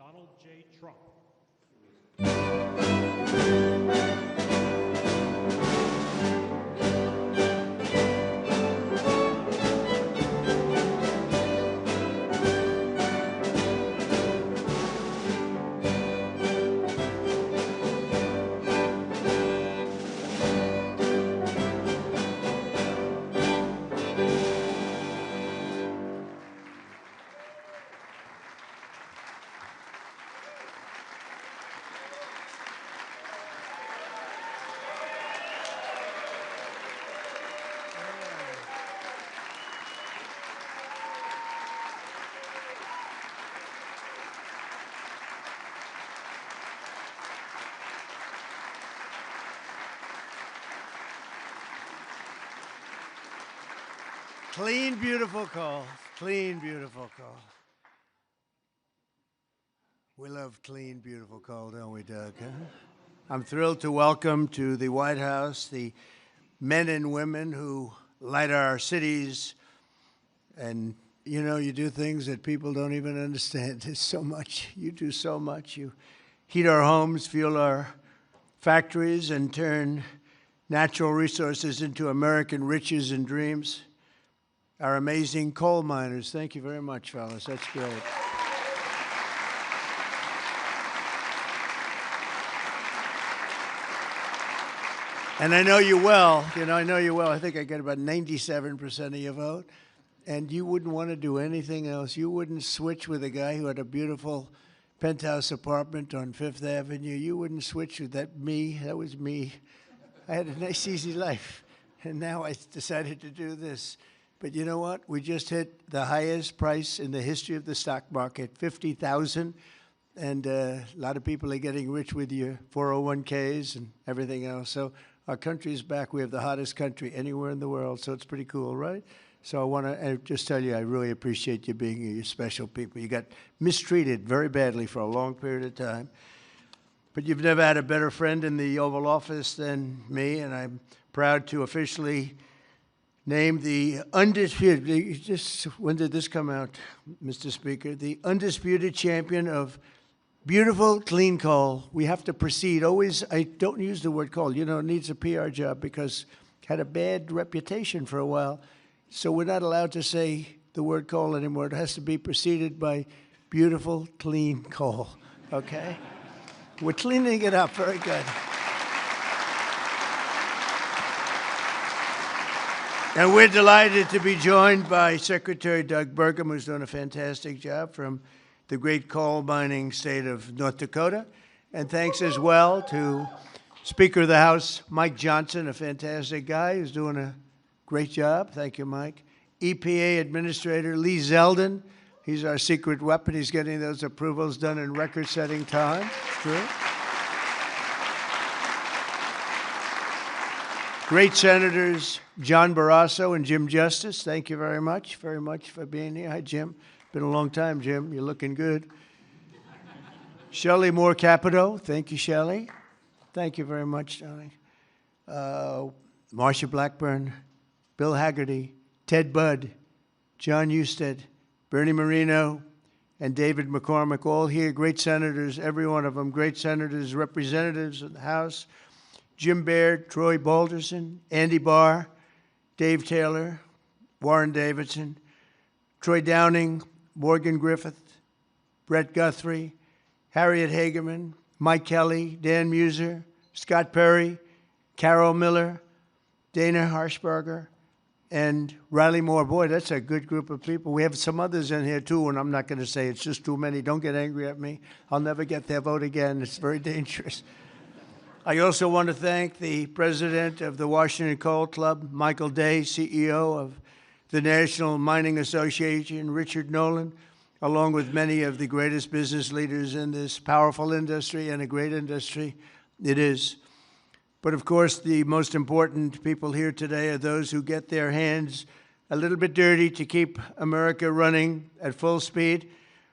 Donald J. Trump. Clean, beautiful call. Clean, beautiful call. We love clean, beautiful call, don't we, Doug? Huh? I'm thrilled to welcome to the White House the men and women who light our cities. And, you know, you do things that people don't even understand. There's so much. You do so much. You heat our homes, fuel our factories, and turn natural resources into American riches and dreams. Our amazing coal miners. Thank you very much, fellas. That's great. And I know you well. I know you well. I think I get about 97% of your vote. And you wouldn't want to do anything else. You wouldn't switch with a guy who had a beautiful penthouse apartment on Fifth Avenue. You wouldn't switch with that me. That was me. I had a nice, easy life. And now I decided to do this. But you know what? We just hit the highest price in the history of the stock market, $50,000. And a lot of people are getting rich with your 401ks and everything else. So our country is back. We have the hottest country anywhere in the world. So it's pretty cool, right? So I want to just tell you, I really appreciate you being here. You're special people. You got mistreated very badly for a long period of time. But you've never had a better friend in the Oval Office than me. And I'm proud to officially named the undisputed, when did this come out, Mr. Speaker? The undisputed champion of beautiful, clean coal. We have to proceed. Always, I don't use the word coal. It needs a PR job because it had a bad reputation for a while. So we're not allowed to say the word coal anymore. It has to be preceded by beautiful, clean coal, okay? We're cleaning it up. Very good. And we're delighted to be joined by Secretary Doug Burgum, who's done a fantastic job from the great coal mining state of North Dakota. And thanks as well to Speaker of the House, Mike Johnson, a fantastic guy who's doing a great job. Thank you, Mike. EPA Administrator Lee Zeldin. He's our secret weapon. He's getting those approvals done in record-setting time. True. Great Senators John Barrasso and Jim Justice, thank you very much for being here. Hi, Jim. Been a long time, Jim. You're looking good. Shelley Moore Capito, thank you, Shelley. Thank you very much, darling. Marsha Blackburn, Bill Hagerty, Ted Budd, John Husted, Bernie Moreno, and David McCormick, all here, great senators, every one of them, great senators, representatives of the House. Jim Baird, Troy Balderson, Andy Barr, Dave Taylor, Warren Davidson, Troy Downing, Morgan Griffith, Brett Guthrie, Harriet Hageman, Mike Kelly, Dan Muser, Scott Perry, Carol Miller, Dana Harshberger, and Riley Moore. Boy, that's a good group of people. We have some others in here, too, and I'm not going to say it's just too many. Don't get angry at me. I'll never get their vote again. It's very dangerous. I also want to thank the president of the Washington Coal Club, Michael Day, CEO of the National Mining Association, Richard Nolan, along with many of the greatest business leaders in this powerful industry and a great industry it is. But of course, the most important people here today are those who get their hands a little bit dirty to keep America running at full speed,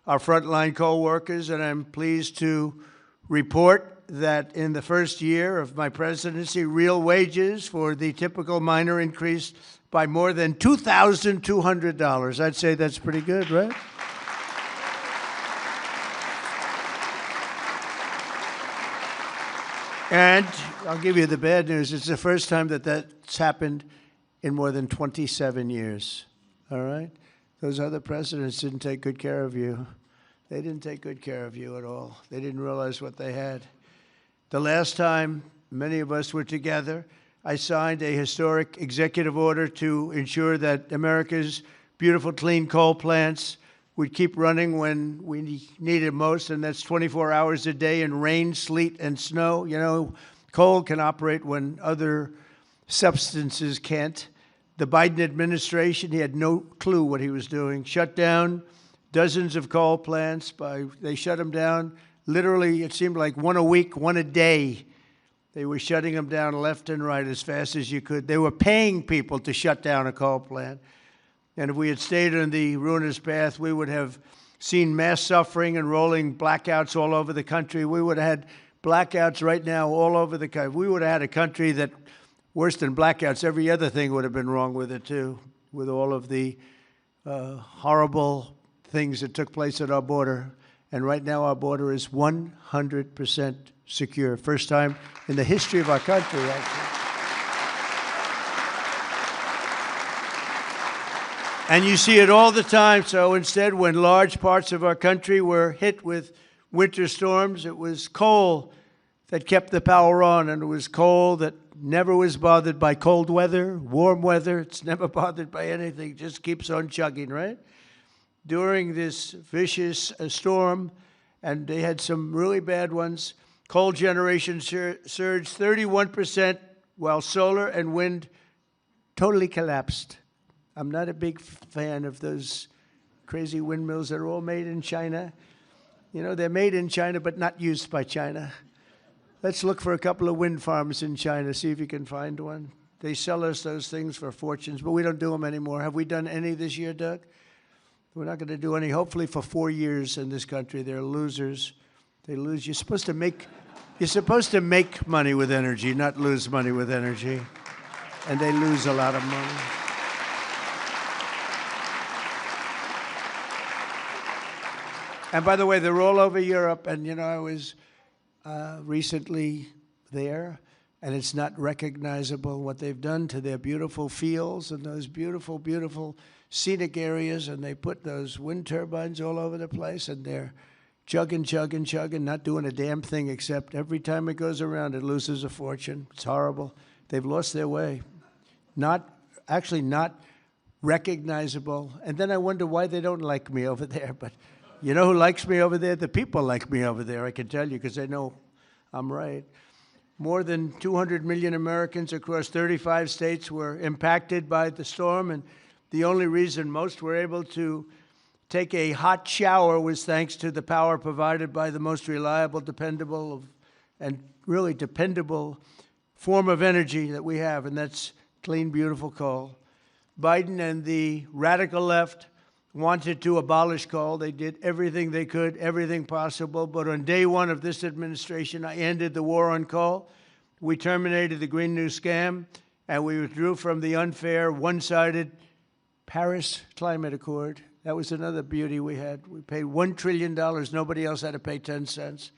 our frontline coal workers, and I'm pleased to report that in the first year of my presidency, real wages for the typical miner increased by more than $2,200. I'd say that's pretty good, right? And I'll give you the bad news. It's the first time that that's happened in more than 27 years. All right? Those other presidents didn't take good care of you. They didn't take good care of you at all. They didn't realize what they had. The last time many of us were together, I signed a historic executive order to ensure that America's beautiful clean coal plants would keep running when we need it most, and that's 24 hours a day in rain, sleet, and snow. You know, coal can operate when other substances can't. The Biden administration, he had no clue what he was doing. Shut down dozens of coal plants. They shut them down. Literally, it seemed like one a week, one a day. They were shutting them down left and right as fast as you could. They were paying people to shut down a coal plant. And if we had stayed on the ruinous path, we would have seen mass suffering and rolling blackouts all over the country. We would have had blackouts right now all over the country. We would have had a country that, worse than blackouts, every other thing would have been wrong with it too, with all of the horrible things that took place at our border. And right now our border is 100% secure. First time in the history of our country, actually. And you see it all the time. So instead, when large parts of our country were hit with winter storms, it was coal that kept the power on, and it was coal that never was bothered by cold weather, warm weather. It's never bothered by anything. It just keeps on chugging, right? During this vicious storm, and they had some really bad ones, coal generation surged 31%, while solar and wind totally collapsed. I'm not a big fan of those crazy windmills that are all made in China. You know, they're made in China, but not used by China. Let's look for a couple of wind farms in China, see if you can find one. They sell us those things for fortunes, but we don't do them anymore. Have we done any this year, Doug? We're not going to do any, hopefully for 4 years in this country. They're losers. They lose. You're supposed to make money with energy, not lose money with energy. And they lose a lot of money. And by the way, they're all over Europe. And, you know, I was recently there, and it's not recognizable what they've done to their beautiful fields and those beautiful, beautiful scenic areas. And they put those wind turbines all over the place, and they're chugging, chugging, chugging, not doing a damn thing except every time it goes around, it loses a fortune. It's horrible. They've lost their way. Not recognizable. And then I wonder why they don't like me over there. But you know who likes me over there? The people like me over there, I can tell you, because they know I'm right. More than 200 million Americans across 35 states were impacted by the storm, and the only reason most were able to take a hot shower was thanks to the power provided by the most reliable, dependable, and really dependable form of energy that we have, and that's clean, beautiful coal. Biden and the radical left wanted to abolish coal. They did everything they could, everything possible. But on day one of this administration, I ended the war on coal. We terminated the Green New Scam, and we withdrew from the unfair, one-sided Paris Climate Accord. That was another beauty we had. We paid $1 trillion. Nobody else had to pay 10 cents.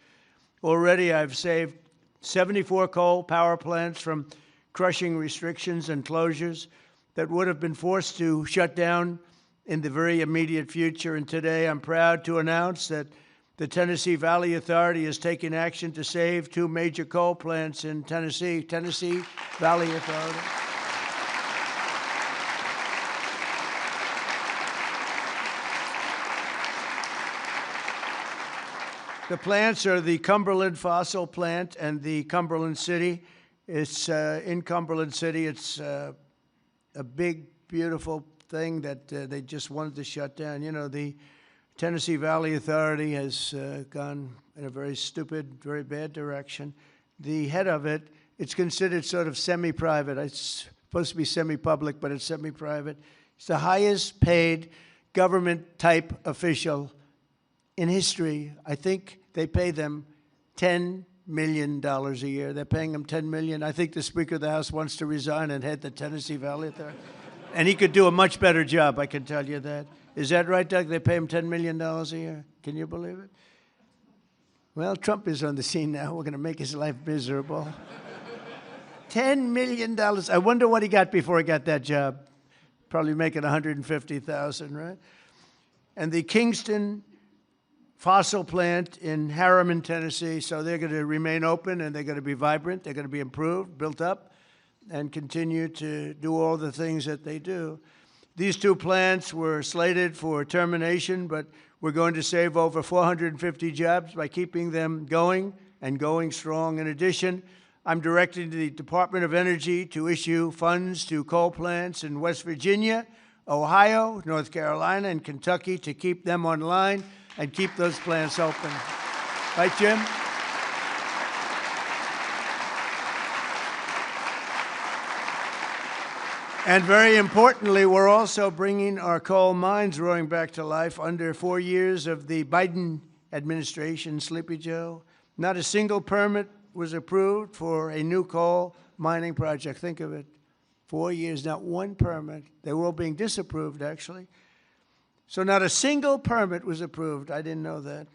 Already I've saved 74 coal power plants from crushing restrictions and closures that would have been forced to shut down in the very immediate future. And today I'm proud to announce that the Tennessee Valley Authority is taking action to save 2 major coal plants in Tennessee. Tennessee Valley Authority. The plants are the Cumberland Fossil Plant and the Cumberland City. It's in Cumberland City. It's a big, beautiful thing that they just wanted to shut down. You know, the Tennessee Valley Authority has gone in a very stupid, very bad direction. The head of it, it's considered sort of semi-private. It's supposed to be semi-public, but it's semi-private. It's the highest paid government-type official in history. I think they pay them $10 million a year. They're paying them $10 million. I think the Speaker of the House wants to resign and head the Tennessee Valley Authority. And he could do a much better job, I can tell you that. Is that right, Doug? They pay him $10 million a year. Can you believe it? Well, Trump is on the scene now. We're going to make his life miserable. $10 million. I wonder what he got before he got that job. Probably making $150,000, right? And the Kingston fossil plant in Harriman, Tennessee, so they're going to remain open and they're going to be vibrant. They're going to be improved, built up, and continue to do all the things that they do. These two plants were slated for termination, but we're going to save over 450 jobs by keeping them going and going strong. In addition, I'm directing the Department of Energy to issue funds to coal plants in West Virginia, Ohio, North Carolina, and Kentucky to keep them online and keep those plants open. Right, Jim? And very importantly, we're also bringing our coal mines roaring back to life. Under 4 years of the Biden administration, Sleepy Joe, not a single permit was approved for a new coal mining project. Think of it. 4 years, not one permit. They were all being disapproved, actually. So not a single permit was approved. I didn't know that.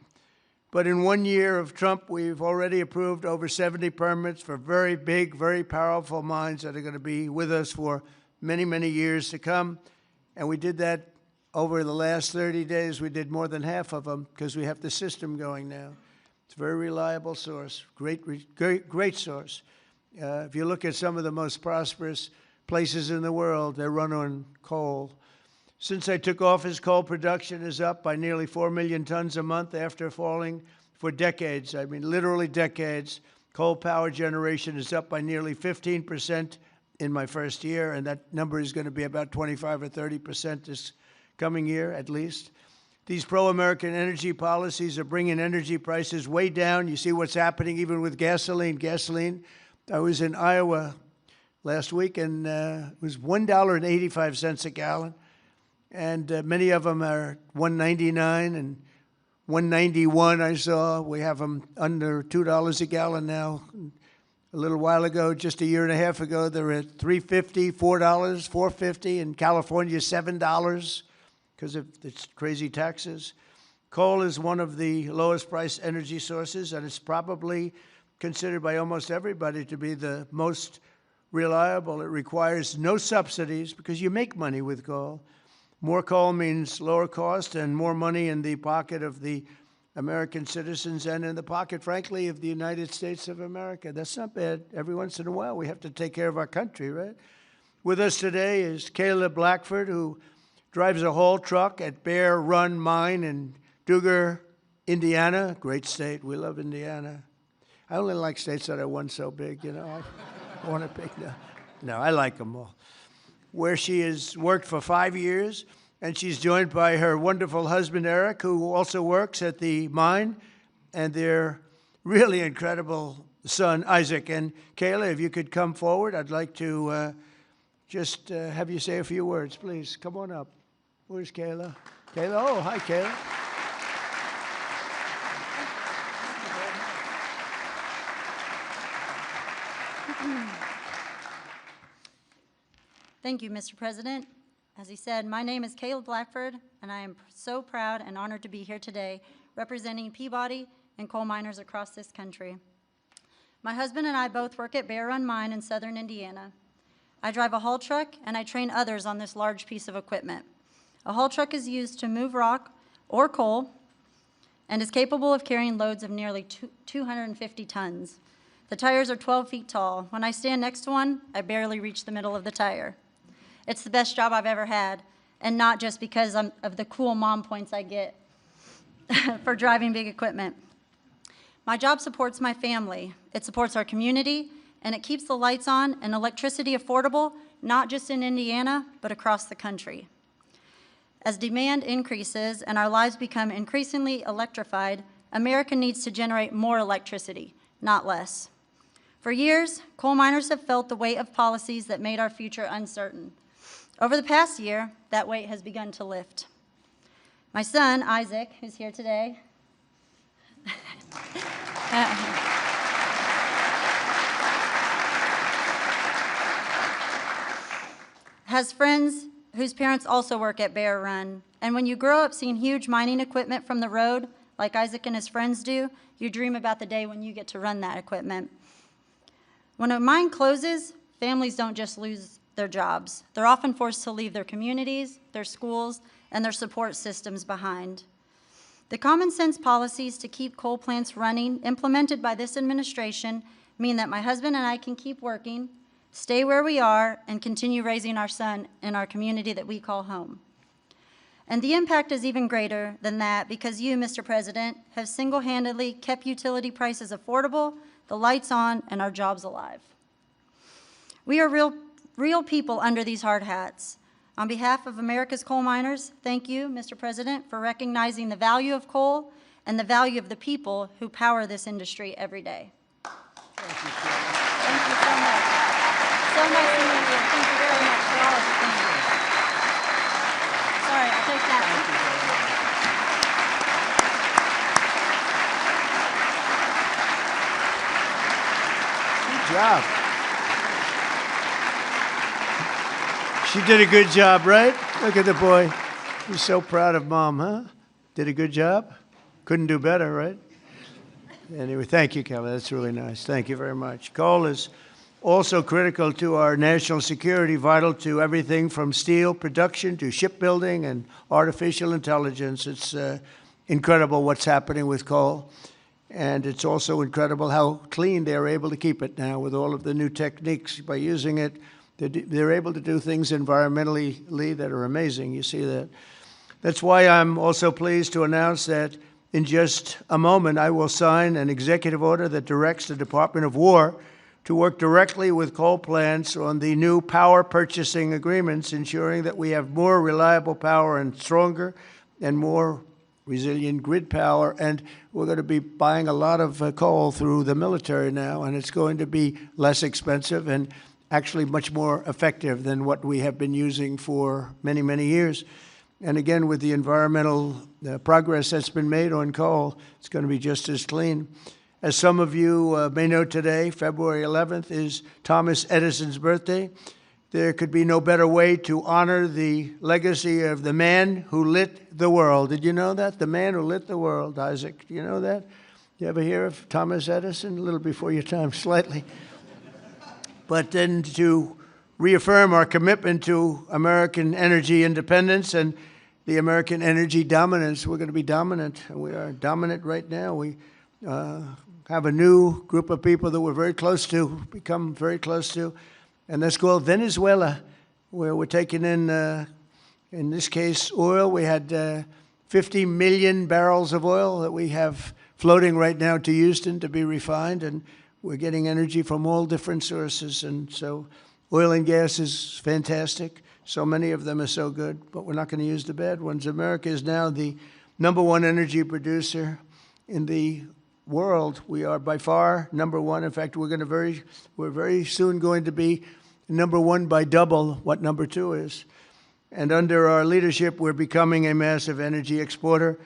But in 1 year of Trump, we've already approved over 70 permits for very big, very powerful mines that are going to be with us for many, many years to come. And we did that over the last 30 days. We did more than half of them because we have the system going now. It's a very reliable source, great source. If you look at some of the most prosperous places in the world, they run on coal. Since I took office, coal production is up by nearly 4 million tons a month after falling for decades. I mean, literally decades. Coal power generation is up by nearly 15% in my first year, and that number is going to be about 25 or 30% this coming year, at least. These pro-American energy policies are bringing energy prices way down. You see what's happening even with gasoline. I was in Iowa last week, and it was $1.85 a gallon. And many of them are $1.99 and $1.91 I saw. We have them under $2 a gallon now. A little while ago, just a year and a half ago, they were at $3.50, $4, $4.50. In California, $7 because of its crazy taxes. Coal is one of the lowest priced energy sources, and it's probably considered by almost everybody to be the most reliable. It requires no subsidies because you make money with coal. More coal means lower cost and more money in the pocket of the American citizens and in the pocket, frankly, of the United States of America. That's not bad. Every once in a while, we have to take care of our country, right? With us today is Kayla Blackford, who drives a haul truck at Bear Run Mine in Duggar, Indiana. Great state. We love Indiana. I only like states that are one so big, you know. I want to pick no. No, I like them all. Where she has worked for 5 years, and she's joined by her wonderful husband, Eric, who also works at the mine, and their really incredible son, Isaac. And Kayla, if you could come forward, I'd like to just have you say a few words, please. Come on up. Where's Kayla? Kayla, oh, hi, Kayla. Thank you, Mr. President. As he said, my name is Kayla Blackford, and I am so proud and honored to be here today representing Peabody and coal miners across this country. My husband and I both work at Bear Run Mine in southern Indiana. I drive a haul truck, and I train others on this large piece of equipment. A haul truck is used to move rock or coal and is capable of carrying loads of nearly 250 tons. The tires are 12 feet tall. When I stand next to one, I barely reach the middle of the tire. It's the best job I've ever had, and not just because of the cool mom points I get for driving big equipment. My job supports my family. It supports our community, and it keeps the lights on and electricity affordable, not just in Indiana, but across the country. As demand increases and our lives become increasingly electrified, America needs to generate more electricity, not less. For years, coal miners have felt the weight of policies that made our future uncertain. Over the past year, that weight has begun to lift. My son, Isaac, who's here today, has friends whose parents also work at Bear Run. And when you grow up seeing huge mining equipment from the road, like Isaac and his friends do, you dream about the day when you get to run that equipment. When a mine closes, families don't just lose their jobs. They're often forced to leave their communities, their schools, and their support systems behind. The common sense policies to keep coal plants running implemented by this administration mean that my husband and I can keep working, stay where we are, and continue raising our son in our community that we call home. And the impact is even greater than that because you, Mr. President, have single-handedly kept utility prices affordable, the lights on, and our jobs alive. We are real people under these hard hats. On behalf of America's coal miners, thank you, Mr. President, for recognizing the value of coal and the value of the people who power this industry every day. Thank you, Thank you so much. So nice to meet you. Thank you very much for all of the things. Sorry, I'll take that. Good job. She did a good job, right? Look at the boy. He's so proud of Mom, huh? Did a good job? Couldn't do better, right? Anyway, thank you, Kelly. That's really nice. Thank you very much. Coal is also critical to our national security, vital to everything from steel production to shipbuilding and artificial intelligence. It's incredible what's happening with coal. And it's also incredible how clean they're able to keep it now with all of the new techniques. By using it, they're able to do things environmentally that are amazing. You see that. That's why I'm also pleased to announce that in just a moment, I will sign an executive order that directs the Department of War to work directly with coal plants on the new power purchasing agreements, ensuring that we have more reliable power and stronger and more resilient grid power. And we're going to be buying a lot of coal through the military now, and it's going to be less expensive and actually much more effective than what we have been using for many, many years. And again, with the environmental progress that's been made on coal, it's going to be just as clean. As some of you may know today, February 11th is Thomas Edison's birthday. There could be no better way to honor the legacy of the man who lit the world. Did you know that? The man who lit the world, Isaac. Do you know that? You ever hear of Thomas Edison? A little before your time, slightly. But then to reaffirm our commitment to American energy independence and the American energy dominance. We're going to be dominant. We are dominant right now. We have a new group of people that we're very close to, become very close to, and that's called Venezuela, where we're taking in this case, oil. We had 50 million barrels of oil that we have floating right now to Houston to be refined, and we're getting energy from all different sources. And so oil and gas is fantastic. So many of them are so good, but we're not going to use the bad ones. America is now the #1 energy producer in the world. We are by far #1. In fact, we're very soon going to be #1 by double what #2 is. And under our leadership, we're becoming a massive energy exporter.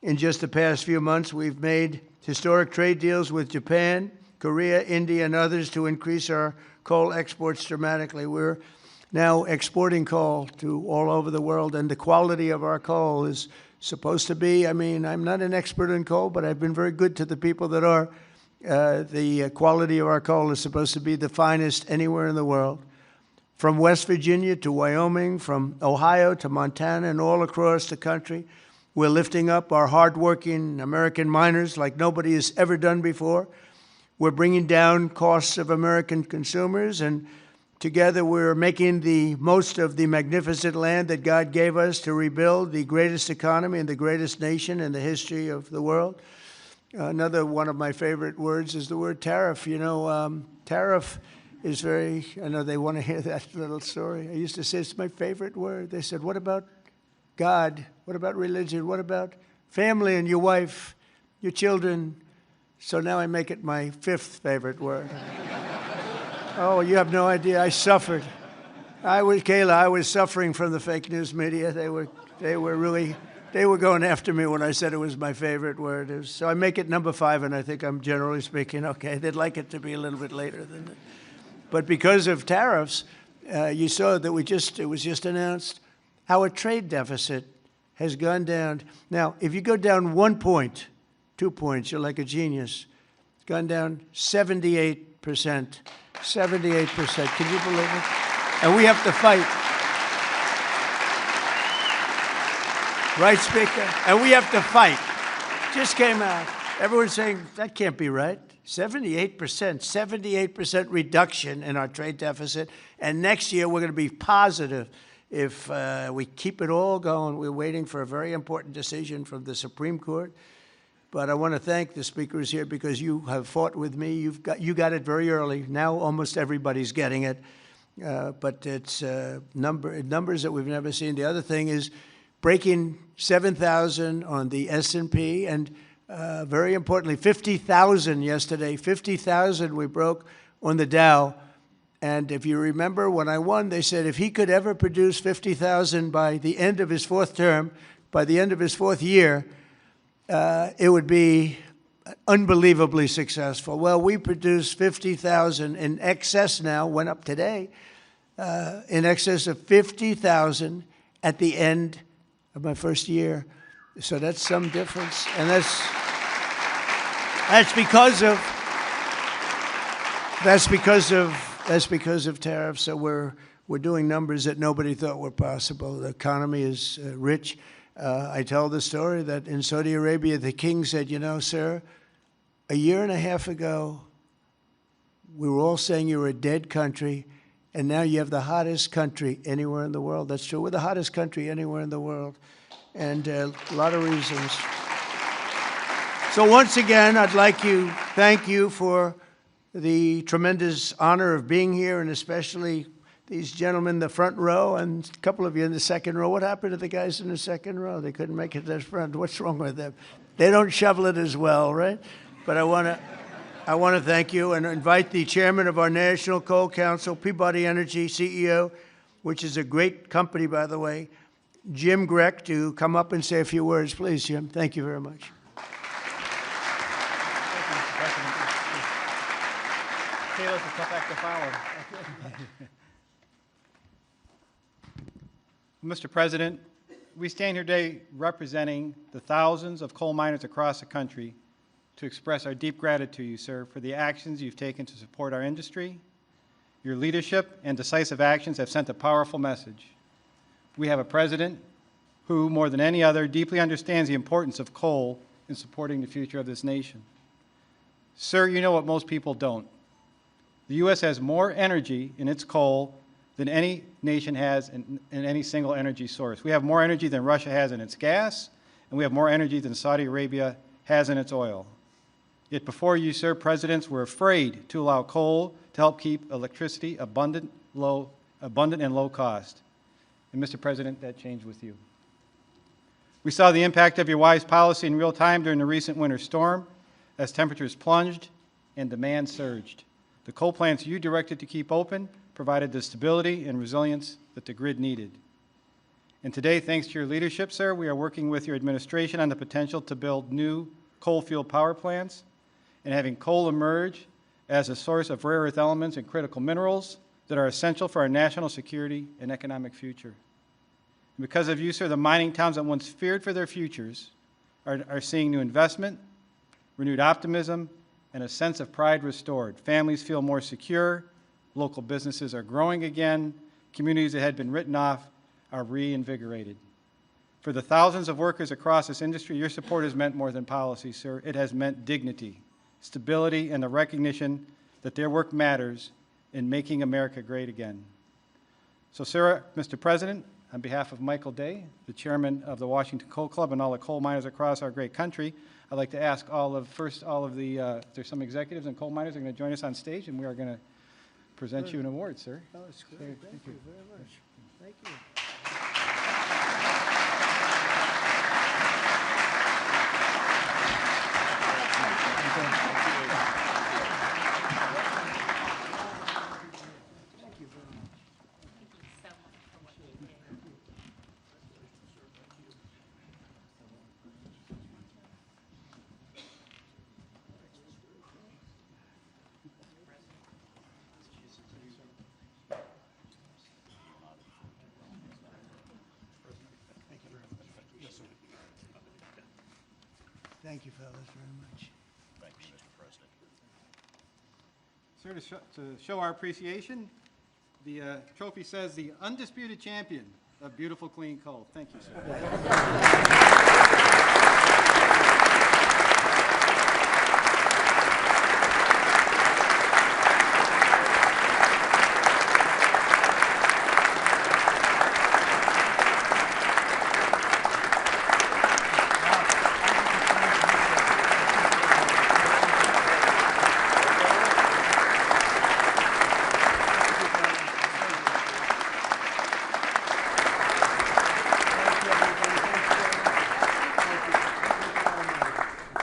In just the past few months, we've made historic trade deals with Japan, Korea, India, and others to increase our coal exports dramatically. We're now exporting coal to all over the world, and the quality of our coal is supposed to be, I'm not an expert in coal, but I've been very good to the people that are. The quality of our coal is supposed to be the finest anywhere in the world. From West Virginia to Wyoming, from Ohio to Montana, and all across the country, we're lifting up our hardworking American miners like nobody has ever done before. We're bringing down costs of American consumers, and together we're making the most of the magnificent land that God gave us to rebuild the greatest economy and the greatest nation in the history of the world. Another one of my favorite words is the word tariff. You know, tariff is very, I know they want to hear that little story. I used to say it's my favorite word. They said, what about God? What about religion? What about family and your wife, your children? So now I make it my 5th favorite word. Oh, you have no idea. I suffered. I was suffering from the fake news media. They were going after me when I said it was my favorite word. So I make it #5, and I think I'm generally speaking okay. They'd like it to be a little bit later than that. But because of tariffs, you saw that it was just announced, our trade deficit has gone down. Now, if you go down 1 point 2 points. You're like a genius. It's gone down 78%. 78%. Can you believe it? And we have to fight. Right, Speaker? And we have to fight. Just came out. Everyone's saying, that can't be right. 78% reduction in our trade deficit. And next year, we're going to be positive if we keep it all going. We're waiting for a very important decision from the Supreme Court. But I want to thank the speakers here because you have fought with me. You got it very early. Now almost everybody's getting it. But it's numbers that we've never seen. The other thing is breaking 7,000 on the S&P and very importantly, 50,000 yesterday. 50,000 we broke on the Dow. And if you remember, when I won, they said if he could ever produce 50,000 by the end of his fourth term, by the end of his fourth year, it would be unbelievably successful. Well, we produced 50,000 in excess now, went up today, in excess of 50,000 at the end of my first year. So that's some difference. And that's because of tariffs. So we're doing numbers that nobody thought were possible. The economy is rich. I tell the story that in Saudi Arabia, the king said, you know, sir, a year and a half ago, we were all saying you were a dead country, and now you have the hottest country anywhere in the world. That's true. We're the hottest country anywhere in the world, and a lot of reasons. So once again, I'd like to thank you for the tremendous honor of being here, and especially these gentlemen in the front row and a couple of you in the second row. What happened to the guys in the second row? They couldn't make it to the front. What's wrong with them? They don't shovel it as well, right? But I want to thank you and invite the chairman of our National Coal Council, Peabody Energy CEO, which is a great company, by the way, Jim Grech, to come up and say a few words. Please, Jim. Thank you very much. Taylor to cut back the flower. Mr. President, we stand here today representing the thousands of coal miners across the country to express our deep gratitude to you, sir, for the actions you've taken to support our industry. Your leadership and decisive actions have sent a powerful message. We have a president who, more than any other, deeply understands the importance of coal in supporting the future of this nation. Sir, you know what most people don't. The U.S. has more energy in its coal than any nation has in any single energy source. We have more energy than Russia has in its gas, and we have more energy than Saudi Arabia has in its oil. Yet before you, sir, presidents were afraid to allow coal to help keep electricity abundant and low cost. And Mr. President, that changed with you. We saw the impact of your wise policy in real time during the recent winter storm as temperatures plunged and demand surged. The coal plants you directed to keep open provided the stability and resilience that the grid needed. And today, thanks to your leadership, sir, we are working with your administration on the potential to build new coal-fueled power plants and having coal emerge as a source of rare earth elements and critical minerals that are essential for our national security and economic future. And because of you, sir, the mining towns that once feared for their futures are seeing new investment, renewed optimism, and a sense of pride restored. Families feel more secure, local businesses are growing again, communities that had been written off are reinvigorated. For the thousands of workers across this industry, your support has meant more than policy, sir. It has meant dignity, stability, and the recognition that their work matters in making America great again. So, sir, Mr. President, on behalf of Michael Day, the chairman of the Washington Coal Club, and all the coal miners across our great country, I'd like to ask there's some executives and coal miners are going to join us on stage, and we are going to present you an award, sir. Oh, that's great. Thank you very much. Thank you. Thank you, fellas, very much. Thank you, Mr. President. Sir, to show our appreciation, the trophy says the undisputed champion of beautiful, clean coal. Thank you, sir.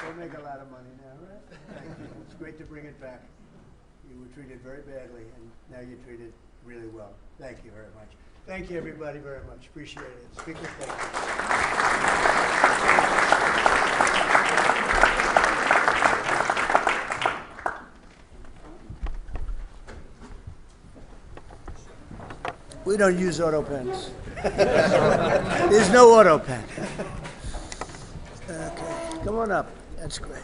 We'll make a lot of money now, right? Thank you. It's great to bring it back. You were treated very badly, and now you're treated really well. Thank you very much. Thank you, everybody, very much. Appreciate it. Speaker, thank you. We don't use auto pens. There's no auto pen. Okay, come on up. That's great.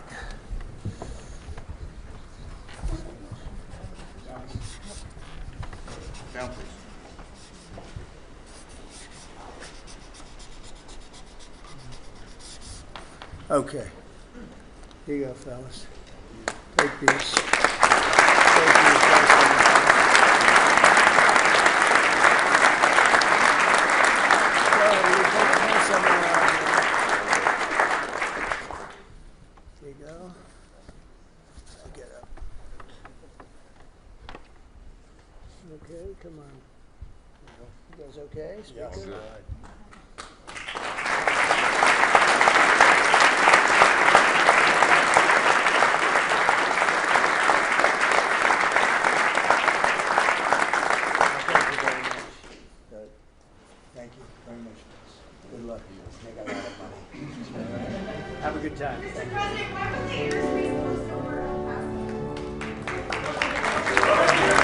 Down, please. Okay. Here you go, fellas. Take these. Take these. There you go. Get up. Okay, come on. You guys okay? Speaker? Thank you very much. Good. Thank you very much. Good luck. Make a lot of money. Have a good time. Thank you.